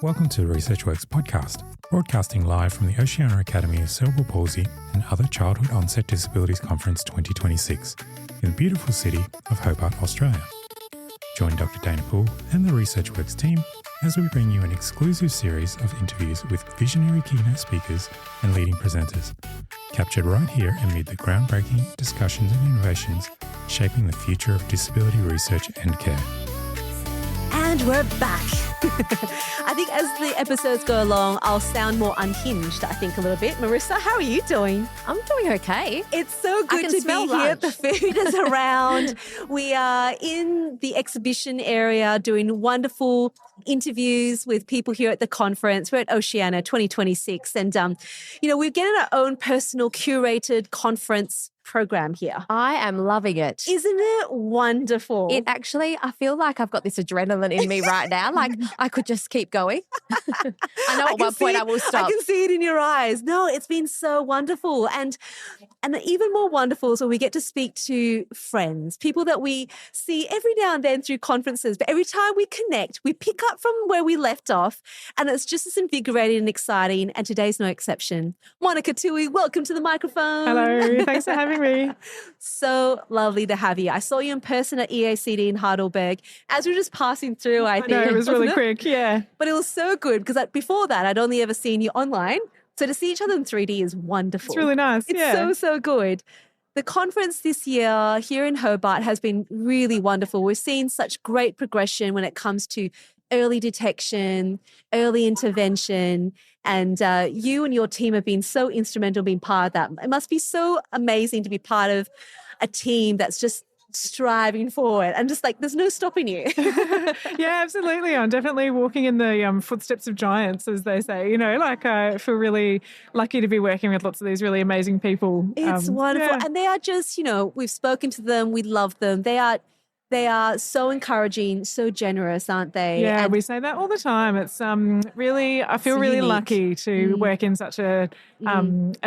Welcome to the ResearchWorks podcast, broadcasting live from the Oceania Academy of Cerebral Palsy and Other Childhood Onset Disabilities Conference 2026 in the beautiful city of Hobart, Australia. Join Dr. Dana Poole and the ResearchWorks team as we bring you an exclusive series of interviews with visionary keynote speakers and leading presenters, captured right here amid the groundbreaking discussions and innovations shaping the future of disability research and care. And we're back. I think as the episodes go along, I'll sound more unhinged, I think, a little bit. Marissa, how are you doing? I'm doing okay. It's so good to be here. The food is around. We are in the exhibition area doing wonderful interviews with people here at the conference. We're at Oceania 2026. And, we're getting our own personal curated conference program here. I am loving it. Isn't it wonderful? It actually, I feel like I've got this adrenaline in me right now. Like I could just keep going. I know at one point I will stop. I can see it in your eyes. No, it's been so wonderful. And even more wonderful is when we get to speak to friends, people that we see every now and then through conferences. But every time we connect, we pick up from where we left off. And it's just as invigorating and exciting. And today's no exception. Monica Toohey, welcome to the microphone. Hello, thanks for having me. So lovely to have you. I saw you in person at EACD in Heidelberg as we were just passing through, I think. No, it was really quick, yeah. But it was so good because before that, I'd only ever seen you online. So to see each other in 3D is wonderful. It's really nice, It's so good. The conference this year here in Hobart has been really wonderful. We've seen such great progression when it comes to early detection, early intervention, and you and your team have been so instrumental in being part of that. It must be so amazing to be part of a team that's just striving forward and just like there's no stopping you. Yeah, absolutely. I'm definitely walking in the footsteps of giants, as they say. I feel really lucky to be working with lots of these really amazing people. It's wonderful. Yeah. And they are just, we've spoken to them, we love them. They are so encouraging, so generous, aren't they? Yeah, we say that all the time. It's really, I feel really lucky to work in such an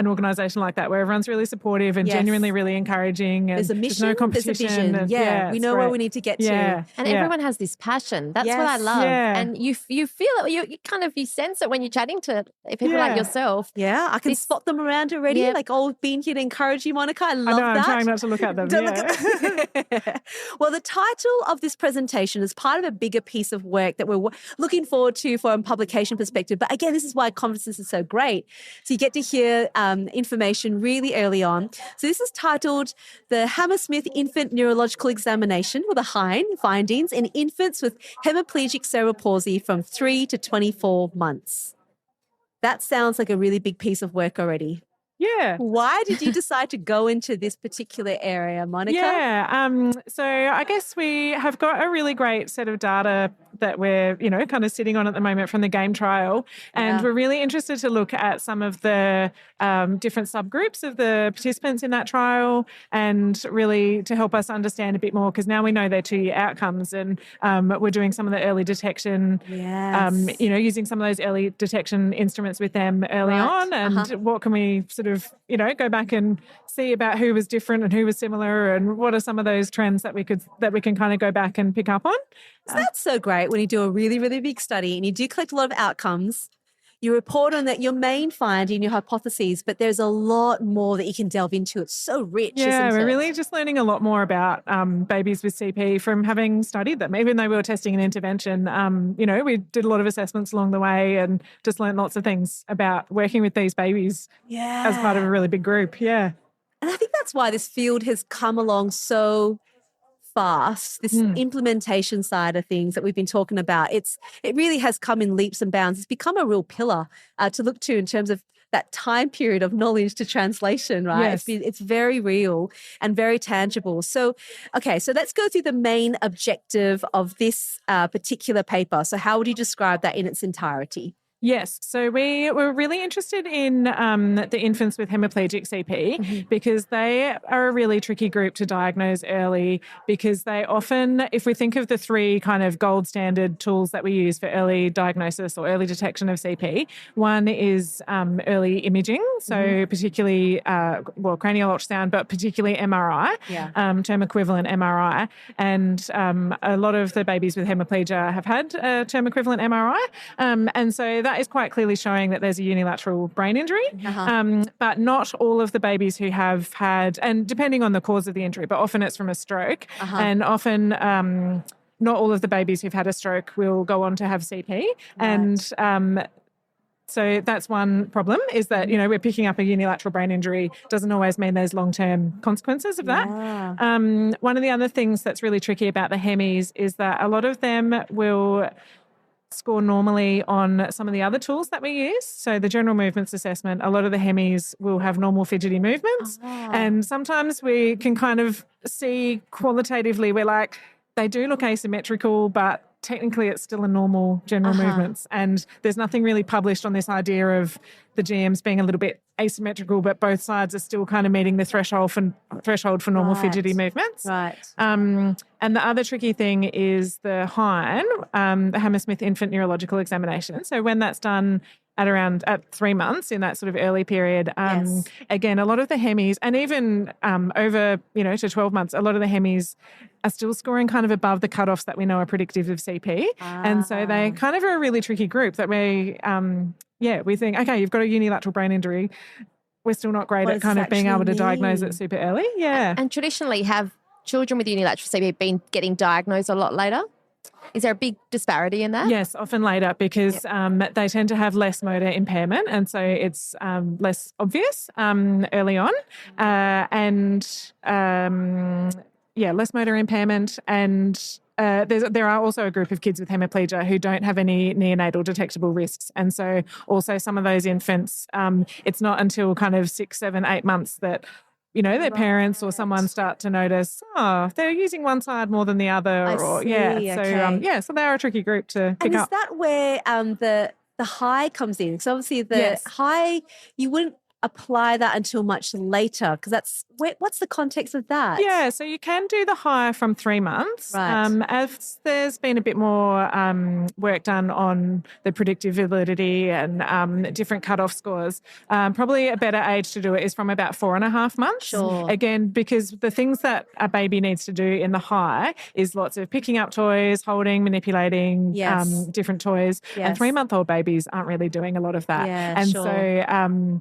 organisation like that where everyone's really supportive and genuinely really encouring. And there's a mission, there's no competition. There's a vision. We know where we need to get to. And everyone has this passion. That's what I love. Yeah. And you feel it, you sense it when you're chatting to people like yourself. Yeah, I can spot them around already, like all being here to encourage you, Monica. I love that. I'm trying not to look at them. Well, the title of this presentation is part of a bigger piece of work that we're looking forward to from a publication perspective. But again, this is why conferences are so great. So you get to hear information really early on. So this is titled The Hammersmith Infant Neurological Examination, or the HINE, Findings in Infants with Hemiplegic Cerebral Palsy from 3 to 24 months. That sounds like a really big piece of work already. Yeah. Why did you decide to go into this particular area, Monica? Yeah. So I guess we have got a really great set of data that we're, kind of sitting on at the moment from the GAME trial. And we're really interested to look at some of the different subgroups of the participants in that trial and really to help us understand a bit more, because now we know their 2-year outcomes and we're doing some of the early detection, using some of those early detection instruments with them early on. And what can we sort of, go back and see about who was different and who was similar and what are some of those trends that we can kind of go back and pick up on. So that's so great when you do a really, really big study and you do collect a lot of outcomes. You report on that your main finding, your hypotheses, but there's a lot more that you can delve into. It's so rich, isn't it? Yeah, we're really just learning a lot more about babies with CP from having studied them. Even though we were testing an intervention, we did a lot of assessments along the way and just learned lots of things about working with these babies as part of a really big group. Yeah. And I think that's why this field has come along so fast, this implementation side of things that we've been talking about. It really has come in leaps and bounds. It's become a real pillar to look to in terms of that time period of knowledge to translation, right? Yes. It's very real and very tangible. So, okay, so let's go through the main objective of this particular paper. So how would you describe that in its entirety? Yes. So we were really interested in the infants with hemiplegic CP because they are a really tricky group to diagnose early, because they often, if we think of the three kind of gold standard tools that we use for early diagnosis or early detection of CP, one is early imaging, so particularly, cranial ultrasound, but particularly MRI, term equivalent MRI. And a lot of the babies with hemiplegia have had term equivalent MRI. And so that is quite clearly showing that there's a unilateral brain injury, but not all of the babies who have had, and depending on the cause of the injury, but often it's from a stroke, and often not all of the babies who've had a stroke will go on to have CP. Right. And so that's one problem, is that, we're picking up a unilateral brain injury doesn't always mean there's long-term consequences of that. Yeah. One of the other things that's really tricky about the hemis is that a lot of them will score normally on some of the other tools that we use. So the general movements assessment, a lot of the hemis will have normal fidgety movements. And sometimes we can kind of see qualitatively, we're like, they do look asymmetrical, but technically it's still a normal general movements. And there's nothing really published on this idea of the GMs being a little bit asymmetrical, but both sides are still kind of meeting the threshold for normal fidgety movements. Right. And the other tricky thing is the HINE, the Hammersmith Infant Neurological Examination. So when that's done at 3 months, in that sort of early period, again, a lot of the hemis, and even over, to 12 months, a lot of the hemis are still scoring kind of above the cutoffs that we know are predictive of CP. And so they kind of are a really tricky group that we think, okay, you've got a unilateral brain injury. We're still not great at kind of being able to diagnose it super early. Yeah. And traditionally, have children with unilateral CP been getting diagnosed a lot later? Is there a big disparity in that? Yes, often later, because they tend to have less motor impairment, and so it's less obvious early on. Less motor impairment, and there are also a group of kids with hemiplegia who don't have any neonatal detectable risks. And so also some of those infants, it's not until kind of 6, 7, 8 months that their parents or someone start to notice, they're using one side more than the other. So they're a tricky group to pick up. And is that where the high comes in? Because obviously the high, you wouldn't apply that until much later, because what's the context of that? Yeah, so you can do the high from 3 months. Right. As there's been a bit more work done on the predictive validity and different cutoff scores, probably a better age to do it is from about 4.5 months. Sure. Again, because the things that a baby needs to do in the high is lots of picking up toys, holding, manipulating different toys. Yes. And 3-month-old babies aren't really doing a lot of that. Yeah, and so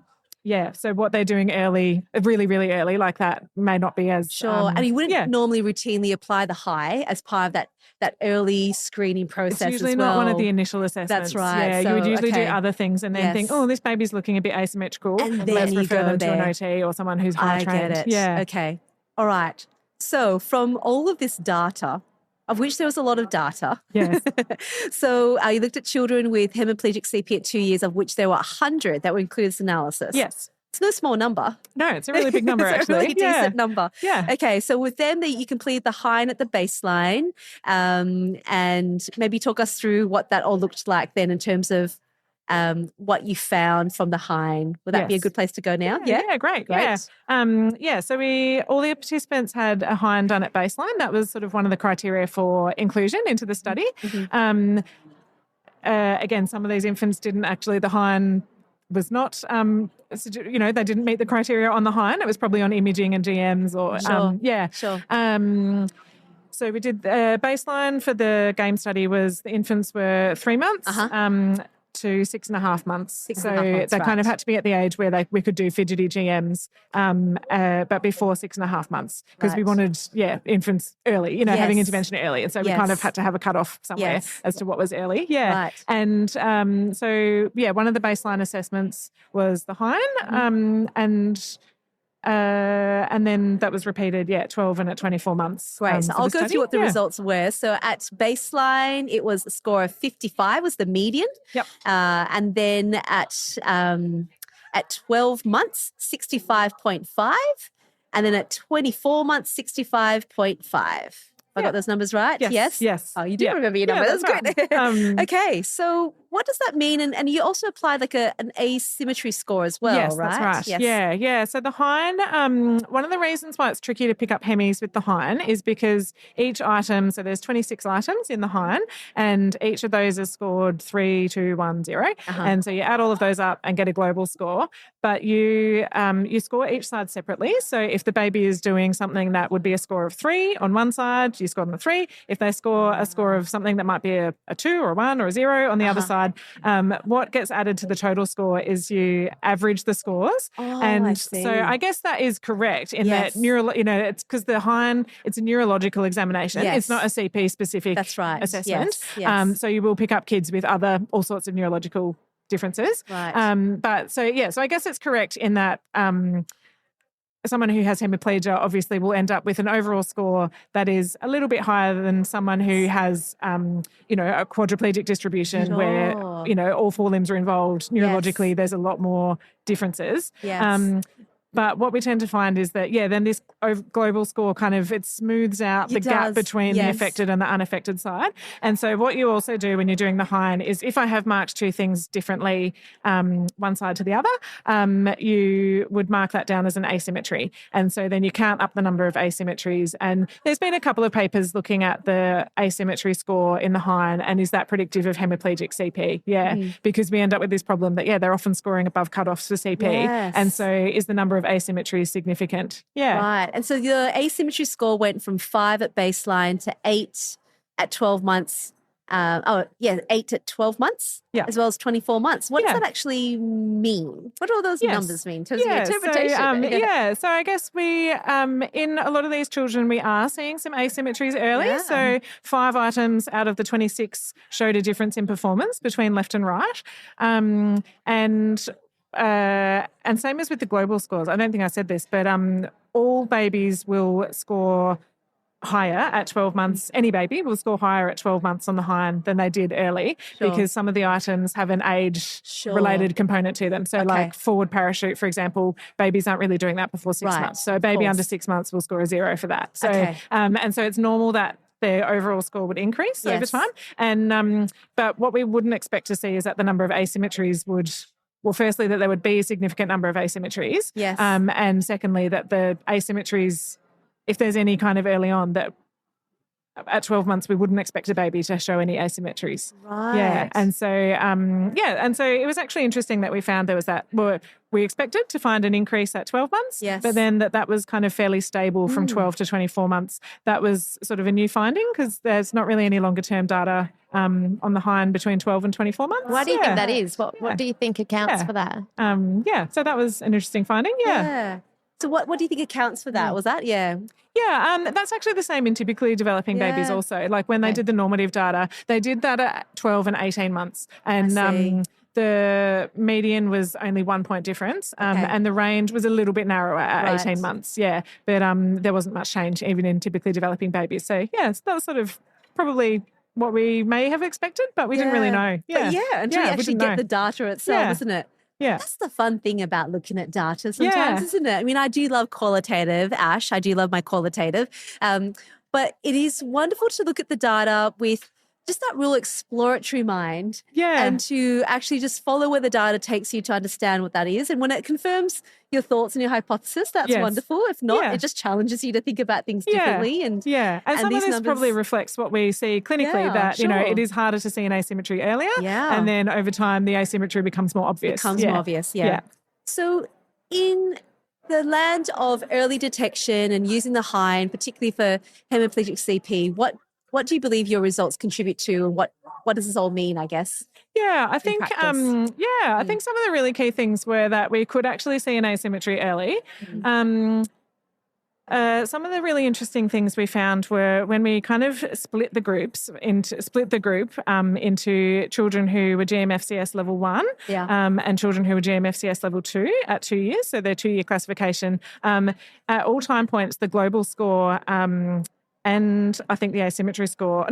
so what they're doing early, really, really early, like that, may not be as... Sure. And you wouldn't normally routinely apply the high as part of that early screening process. It's usually not one of the initial assessments. That's right. Yeah, you would usually do other things and then think, this baby's looking a bit asymmetrical. And then let's you refer go them there. to an OT or someone who's high trained. I get it. Yeah. Okay. All right. So from all of this data, of which there was a lot of data. Yes. So you looked at children with hemiplegic CP at 2 years, of which there were 100 that were included in this analysis. Yes. It's no small number. No, it's a really big number, it's actually. a really decent number. Yeah. Okay, so with them, you completed the HINE at the baseline, and maybe talk us through what that all looked like then in terms of what you found from the HINE. Would that be a good place to go now? Yeah, great. Yeah. So all the participants had a HINE done at baseline. That was sort of one of the criteria for inclusion into the study. Mm-hmm. Again, some of these infants didn't actually, the HINE was not, they didn't meet the criteria on the HINE. It was probably on imaging and GMs or, Sure. So we did baseline for the game study was the infants were 3 months to 6.5 months. They kind of had to be at the age where we could do fidgety GMs, but before 6.5 months, because we wanted, infants early, having intervention early. And so we kind of had to have a cutoff somewhere as to what was early. Yeah. Right. And one of the baseline assessments was the HINE, and then that was repeated, 12 and at 24 months. Great. So I'll go through what the results were. So at baseline, it was a score of 55 was the median. Yep. And then at 12 months, 65.5. And then at 24 months, 65.5. I got those numbers right? Yes. Oh, you do remember your numbers. That's right. good. Okay. So what does that mean? And you also apply like an asymmetry score as well, yes, right? That's right. Yes. Yeah. So the HINE, one of the reasons why it's tricky to pick up hemis with the HINE is because each item, so there's 26 items in the HINE, and each of those is scored 3, 2, 1, 0. And so you add all of those up and get a global score, but you score each side separately. So if the baby is doing something that would be a score of 3 on one side, you score them a 3. If they score a score of something that might be a 2 or a 1 or a 0 on the other side, what gets added to the total score is you average the scores. I see. So I guess that is correct in that it's because the HINE, it's a neurological examination. Yes. It's not a CP specific assessment. Yes. So you will pick up kids with all sorts of neurological differences. Right. So I guess it's correct in that someone who has hemiplegia obviously will end up with an overall score that is a little bit higher than someone who has, a quadriplegic distribution where, all 4 limbs are involved. Neurologically, there's a lot more differences. Yes. But what we tend to find is that, then this global score it smooths out the gap between the affected and the unaffected side. And so what you also do when you're doing the HINE is if I have marked 2 things differently, one side to the other, you would mark that down as an asymmetry. And so then you count up the number of asymmetries. And there's been a couple of papers looking at the asymmetry score in the HINE and is that predictive of hemiplegic CP? Because we end up with this problem that, they're often scoring above cutoffs for CP. Yes. And so is the number of asymmetry is significant. Right. And so your asymmetry score went from 5 at baseline to 8 at 12 months. 8 at 12 months, as well as 24 months. What does that actually mean? What do all those numbers mean in terms of interpretation? So I guess we, in a lot of these children, we are seeing some asymmetries early. Yeah. So 5 items out of the 26 showed a difference in performance between left and right. And same as with the global scores. I don't think I said this, but all babies will score higher at 12 months. Any baby will score higher at 12 months on the HINE than they did early because some of the items have an age-related component to them. So like forward parachute, for example, babies aren't really doing that before 6 months. So a baby under 6 months will score a 0 for that. So and so it's normal that their overall score would increase over time. And but what we wouldn't expect to see is that the number of asymmetries would... Well, firstly, that there would be a significant number of asymmetries. Yes. And secondly, that the asymmetries, if there's any kind of early on, that at 12 months we wouldn't expect a baby to show any asymmetries. Right. Yeah. And so, and so it was actually interesting that we found there was that, we expected to find an increase at 12 months, but then that was kind of fairly stable from 12 to 24 months. That was sort of a new finding because there's not really any longer term data on the HINE between 12 and 24 months. Why do you think that is? What do you think accounts for that? So that was an interesting finding. So what do you think accounts for that? Was that? That's actually the same in typically developing babies also. Like when they did the normative data, they did that at 12 and 18 months. And the median was only 1 point difference and the range was a little bit narrower at 18 months. But there wasn't much change even in typically developing babies. So, so that was sort of probably what we may have expected, but we didn't really know. Until you actually get the data itself, isn't it? Yeah. That's the fun thing about looking at data sometimes, isn't it? I mean, I do love qualitative, Ash. I do love my qualitative. But it is wonderful to look at the data with just that real exploratory mind and to actually just follow where the data takes you to understand what that is. And when it confirms your thoughts and your hypothesis, that's wonderful. If not, it just challenges you to think about things differently. And some of this numbers probably reflects what we see clinically, that, it is harder to see an asymmetry earlier. And then over time, the asymmetry becomes more obvious. So in the land of early detection and using the HINE, particularly for hemiplegic CP, what do you believe your results contribute to, and what does this all mean, I guess? I think I think some of the really key things were that we could actually see an asymmetry early. Some of the really interesting things we found were when we kind of split the group into children who were GMFCS level 1 and children who were GMFCS level 2 at 2 years, so their 2-year classification. At all time points, the global score and I think the asymmetry score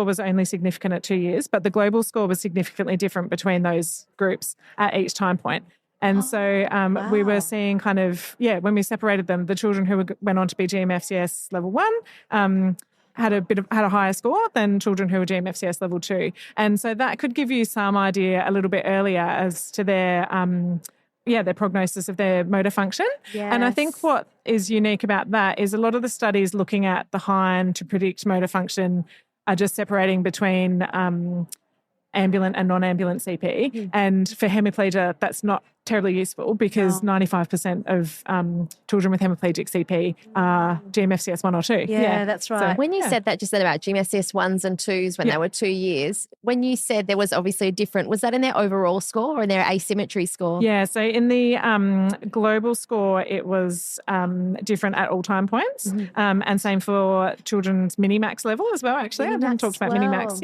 was only significant at 2 years, but the global score was significantly different between those groups at each time point. And we were seeing when we separated them, the children who went on to be GMFCS level 1 had a higher score than children who were GMFCS level 2. And so that could give you some idea a little bit earlier as to their prognosis of their motor function. Yes. And I think what is unique about that is a lot of the studies looking at the HINE to predict motor function are just separating between ambulant and non-ambulant CP. And for hemiplegia, that's not terribly useful because 95% of children with hemiplegic CP are GMFCS 1 or 2. Yeah, that's right. So, when you said that just then about GMFCS 1s and 2s when they were 2 years, when you said there was obviously a different, was that in their overall score or in their asymmetry score? Yeah, so in the global score, it was different at all time points. And same for children's mini-max level as well, actually. I haven't talked about mini-max.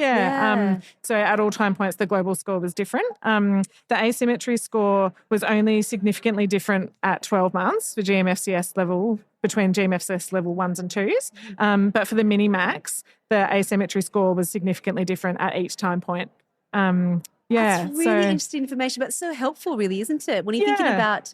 So at all time points, the global score was different. The asymmetry score was only significantly different at 12 months for GMFCS level, between GMFCS level 1s and 2s. But for the mini-max, the asymmetry score was significantly different at each time point. That's really interesting information, but so helpful, really, isn't it? When you're thinking about,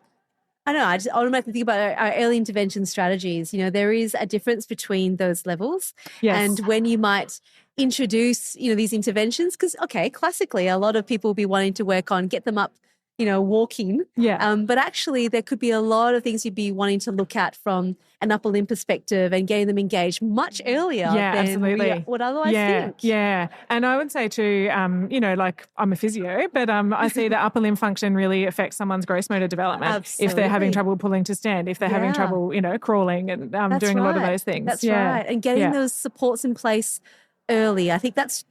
I don't know, I just automatically think about our early intervention strategies. You know, there is a difference between those levels and when you might introduce, you know, these interventions. Because, okay, classically, a lot of people will be wanting to work on, get them up, you know, walking. But actually there could be a lot of things you'd be wanting to look at from an upper limb perspective and getting them engaged much earlier than we would otherwise think. Yeah. And I would say too, you know, like I'm a physio, but I see that upper limb function really affects someone's gross motor development. Absolutely. If they're having trouble pulling to stand, if they're having trouble, you know, crawling and doing a lot of those things. That's right. And getting those supports in place early. I think that's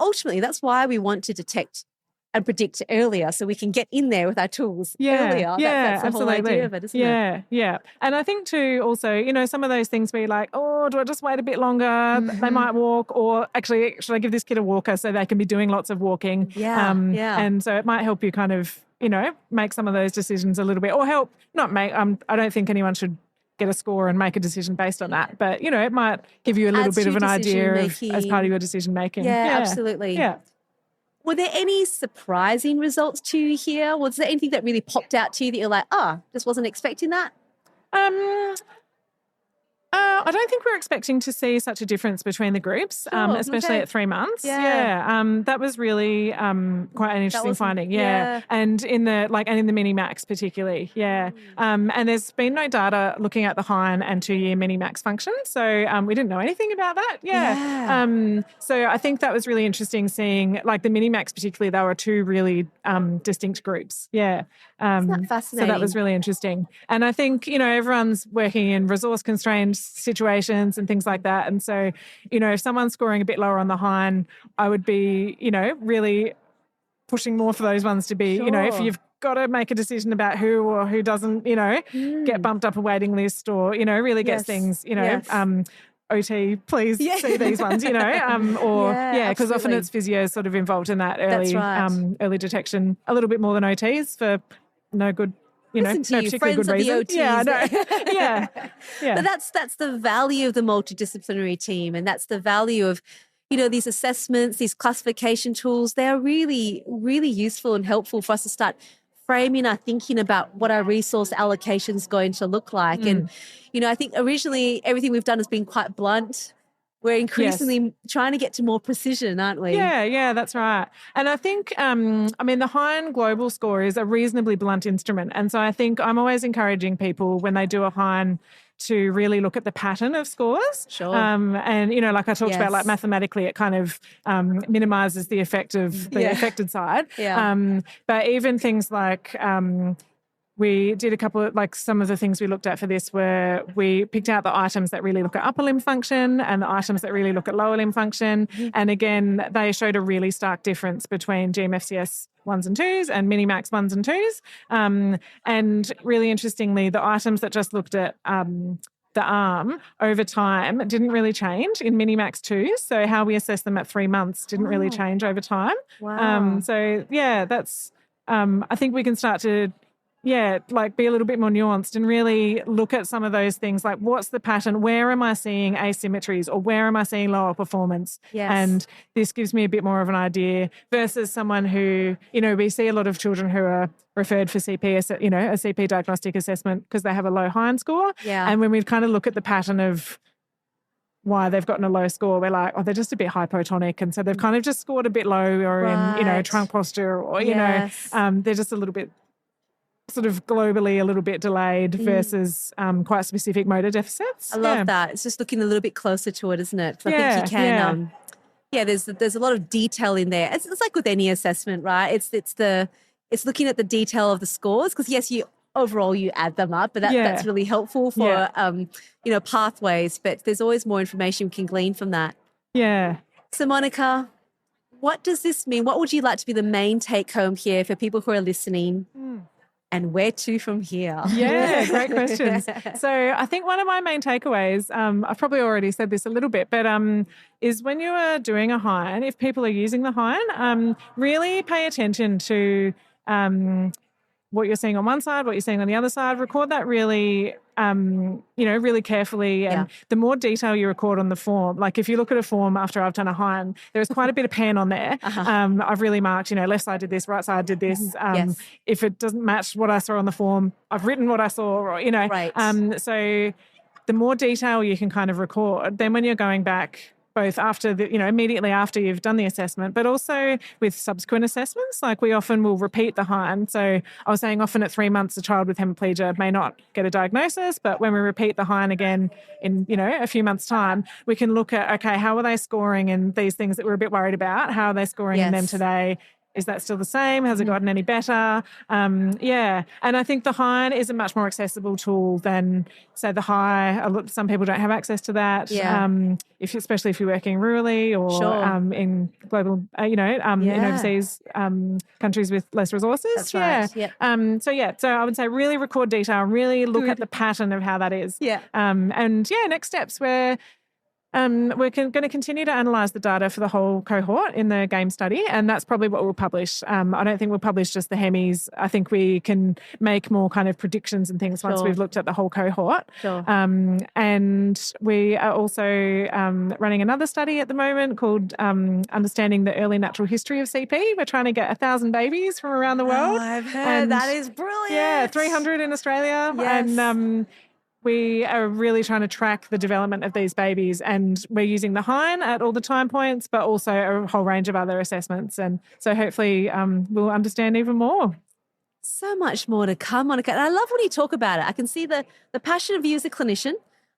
ultimately, that's why we want to detect and predict earlier so we can get in there with our tools earlier. That's the absolutely. whole idea of it, isn't it? Yeah. And I think too also, you know, some of those things where you're like, oh, do I just wait a bit longer? They might walk, or actually, should I give this kid a walker so they can be doing lots of walking? And so it might help you kind of, you know, make some of those decisions a little bit, or help not make, I don't think anyone should get a score and make a decision based on that. But, you know, it might give you a little bit of an idea as part of your decision making. Yeah, absolutely. Yeah. Were there any surprising results to you here? Was there anything that really popped out to you that you're like, just wasn't expecting that? I don't think we're expecting to see such a difference between the groups, especially at 3 months. That was really quite an interesting finding. And in the mini-max particularly. And there's been no data looking at the HINE and 2-year mini-max function, so we didn't know anything about that. So I think that was really interesting seeing, like the mini-max particularly, they were 2 really distinct groups. Isn't that fascinating? So that was really interesting. And I think, you know, everyone's working in resource-constrained situations and things like that. And so, you know, if someone's scoring a bit lower on the HINE, I would be, you know, really pushing more for those ones to be, you know, if you've got to make a decision about who or who doesn't, you know, get bumped up a waiting list, or, you know, really gets things, you know, OT, please see these ones, you know, because often it's physios sort of involved in that early detection, a little bit more than OTs for no good, you know, no particularly good reason. But that's the value of the multidisciplinary team, and that's the value of, you know, these assessments, these classification tools. They're really, really useful and helpful for us to start framing our thinking about what our resource allocation is going to look like. And, you know, I think originally everything we've done has been quite blunt. We're increasingly trying to get to more precision, aren't we? Yeah, that's right. And I think, I mean, the HINE global score is a reasonably blunt instrument. And so I think I'm always encouraging people when they do a HINE to really look at the pattern of scores. Sure. And, you know, like I talked about, like mathematically it kind of minimises the effect of the affected side. But even things like we did a couple of, like, some of the things we looked at for this were we picked out the items that really look at upper limb function and the items that really look at lower limb function. And again, they showed a really stark difference between GMFCS 1s and 2s and mini-max 1s and 2s. And really interestingly, the items that just looked at the arm over time didn't really change in mini-max 2s. So how we assess them at 3 months didn't really change over time. So that's, I think we can start to like be a little bit more nuanced and really look at some of those things, like what's the pattern, where am I seeing asymmetries, or where am I seeing lower performance? And this gives me a bit more of an idea versus someone who, you know, we see a lot of children who are referred for CP, you know, a CP diagnostic assessment because they have a low HINE score. And when we kind of look at the pattern of why they've gotten a low score. We're like, oh, they're just a bit hypotonic. And so they've kind of just scored a bit low or in, trunk posture or, they're just a little bit sort of globally a little bit delayed versus quite specific motor deficits. I love that. It's just looking a little bit closer to it, isn't it? 'Cause I think you can, there's a lot of detail in there. It's like with any assessment, right? It's looking at the detail of the scores because yes, overall you add them up, but that's really helpful for pathways. But there's always more information we can glean from that. Yeah. So Monica, what does this mean? What would you like to be the main take home here for people who are listening? And where to from here? Yeah, great questions. So I think one of my main takeaways, I've probably already said this a little bit, but is when you are doing a HINE, if people are using the HINE, really pay attention to what you're seeing on one side, what you're seeing on the other side. Record that really, really carefully. And the more detail you record on the form, like if you look at a form after I've done a HINE, there's quite a bit of pen on there. I've really marked, left side did this, right side did this. If it doesn't match what I saw on the form, I've written what I saw, or, Right. So the more detail you can kind of record, then when you're going back both after immediately after you've done the assessment, but also with subsequent assessments. Like we often will repeat the HINE. So I was saying often at 3 months, a child with hemiplegia may not get a diagnosis, but when we repeat the HINE again in, a few months' time, we can look at, okay, how are they scoring in these things that we're a bit worried about? How are they scoring in them today? Is that still the same? Has it gotten any better? And I think the HINE is a much more accessible tool than, say, the HIE. Some people don't have access to that. Especially if you're working rurally or in global, in overseas countries with less resources. That's right. So I would say really record detail, really look at the pattern of how that is. Next steps we're going to continue to analyse the data for the whole cohort in the game study, and that's probably what we'll publish. I don't think we'll publish just the hemis. I think we can make more kind of predictions and things once we've looked at the whole cohort. And we are also running another study at the moment called Understanding the Early Natural History of CP. We're trying to get 1,000 babies from around the world. Oh, I've heard. That is brilliant. Yeah, 300 in Australia. Yes. And we are really trying to track the development of these babies, and we're using the HINE at all the time points, but also a whole range of other assessments. And so hopefully we'll understand even more. So much more to come, Monica. And I love when you talk about it. I can see the passion of you as a clinician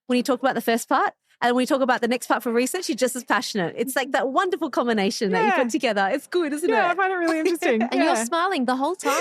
when you talk about the first part. And when you talk about the next part for research, you're just as passionate. It's like that wonderful combination that you put together. It's good, isn't it? Yeah, I find it really interesting. And you're smiling the whole time.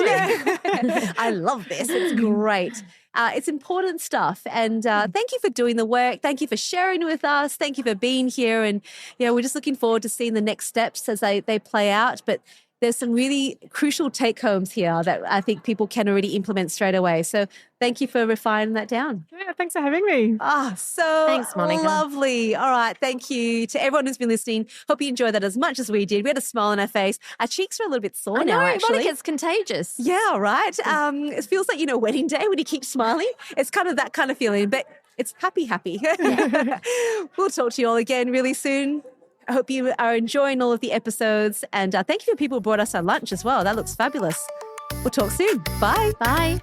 I love this. It's great. It's important stuff. And thank you for doing the work. Thank you for sharing with us. Thank you for being here. And, we're just looking forward to seeing the next steps as they play out. But there's some really crucial take-homes here that I think people can already implement straight away. So thank you for refining that down. Yeah, thanks for having me. Thanks, Monica. Lovely. All right, thank you to everyone who's been listening. Hope you enjoyed that as much as we did. We had a smile on our face. Our cheeks are a little bit sore now, actually. Monica, it's contagious. Yeah, right. It feels like, wedding day when you keep smiling. It's kind of that kind of feeling, but it's happy. We'll talk to you all again really soon. I hope you are enjoying all of the episodes, and thank you for people who brought us our lunch as well. That looks fabulous. We'll talk soon. Bye. Bye.